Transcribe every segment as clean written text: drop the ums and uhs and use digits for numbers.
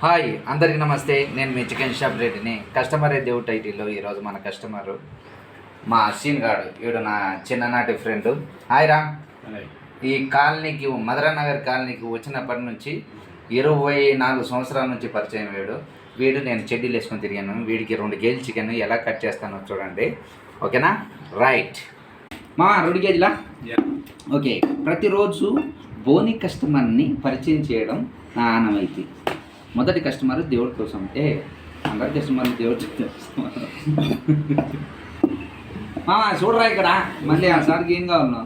Hi అందరికీ నమస్తే. నేను మీ చికెన్ షాప్ రెడ్డిని. కస్టమర్ దేవుడు టైటిల్లో ఈరోజు మన కస్టమరు మా అశ్విన్ గాడు. వీడు నా చిన్ననాటి ఫ్రెండ్. హాయ్ రా. ఈ కాలనీకి మధురానగర్ కాలనీకి వచ్చినప్పటి నుంచి 24 సంవత్సరాల నుంచి పరిచయం వీడు నేను చెడ్డీలు వేసుకొని తిరిగాను. వీడికి 2 కేజీలు చికెన్ ఎలా కట్ చేస్తానో చూడండి. ఓకేనా? రైట్ మా 2 కేజీలా? ఓకే. ప్రతిరోజు బోని కస్టమర్ని పరిచయం చేయడం నా ఆనవాయితీ. మొదటి కస్టమర్ దేవుడి కోసం. అందరి కస్టమర్లు దేవుడి చూడరా ఇక్కడ. మళ్ళీ ఆ సార్కి ఏం కావాలన్నా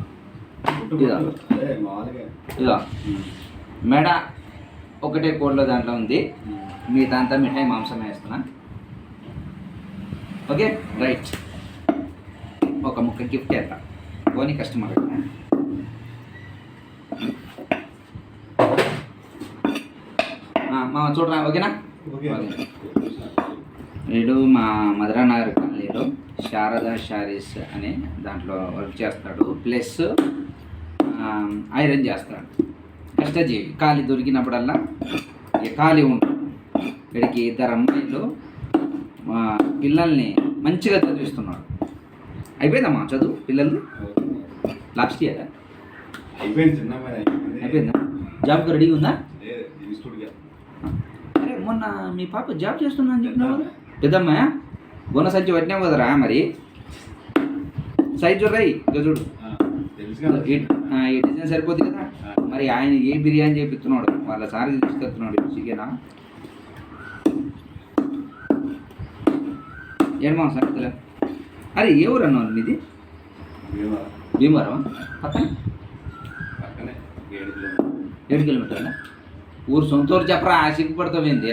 ఇదో మెడ ఒకటే కోడ్లో దాంట్లో ఉంది. మిగతా మిఠాయి మాంసం వేస్తున్నా. Okay right. ఒక ముక్క గిఫ్ట్ వేస్తా పోనీ కస్టమర్. చూడరా. ఓకేనా? వీడు మా మధురానగర్ కాలనీలో శారదా శారీస్ అనే దాంట్లో వర్క్ చేస్తాడు. ప్లస్ ఐరన్ చేస్తాడు. కష్టజీవి. ఖాళీ దొరికినప్పుడల్లా ఖాళీ ఉంటాడు. వీడికి 2 అమ్మాయిలు పిల్లల్ని మంచిగా చదివిస్తున్నాడు. అయిపోయిందమ్మా చదువు పిల్లలు? లాస్ట్ ఇయర్ అయిపోయిందా? జాబ్కి రెడీగా ఉందా? అరే మొన్న మీ పాప జాబ్ చేస్తున్నా అని చెప్పినావు కదా. పెద్దమ్మా గుణ సంచి పట్టినావు కదరా. మరి సైజ్ చూడరాయి ఇంకా చూడు. ఈ డిజైన్ సరిపోతుంది కదా. మరి ఆయన ఏ బిర్యానీ చేపిస్తున్నాడు వాళ్ళ సార్కి తీసుకెళ్తున్నాడు చికెనా ఏమో సంగతిలో. అరే ఏ ఊరు అన్నావు మీది? భీమవరం. పక్కన 7 కిలోమీటర్లా? ఊరు సొంత ఊరు చెప్పరా. సిగ్గుపడతావేంది?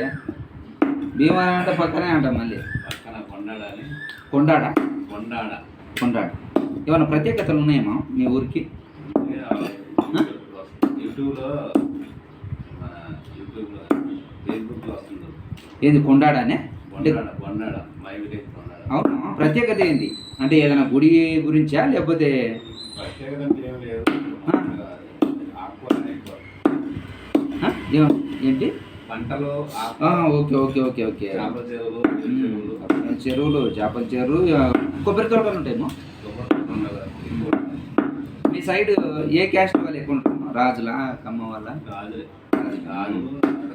భీమవరం అంటే పక్కనే అంట. మళ్ళీ కొండాడ. ఏమన్నా ప్రత్యేకతలు ఉన్నాయేమో మీ ఊరికి? ఏంది కొండాడనే? అవునా? ప్రత్యేకత ఏంది అంటే ఏదైనా గుడి గురించా లేకపోతే? ఏంటి పంటలు? Okay okay okay okay. చెరువులు, చేపల చెరువు, కొబ్బరి తోటలు ఉంటాయేమో. మీ సైడ్ ఏ క్యాస్ట్ వాళ్ళు ఎక్కువ ఉంటారు? రాజుల, కమ్మ వాళ్ళ?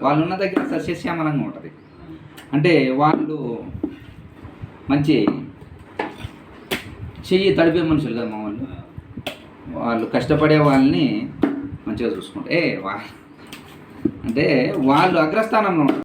వాళ్ళు ఉన్న దగ్గర సస్యశ్యామలంగా ఉంటుంది. అంటే వాళ్ళు మంచి చెయ్యి తడిపే మనుషులు కదా మా వాళ్ళు. వాళ్ళు కష్టపడే వాళ్ళని మంచిగా చూసుకుంటే అంటే వాళ్ళు అగ్రస్థానంలో ఉంటారు.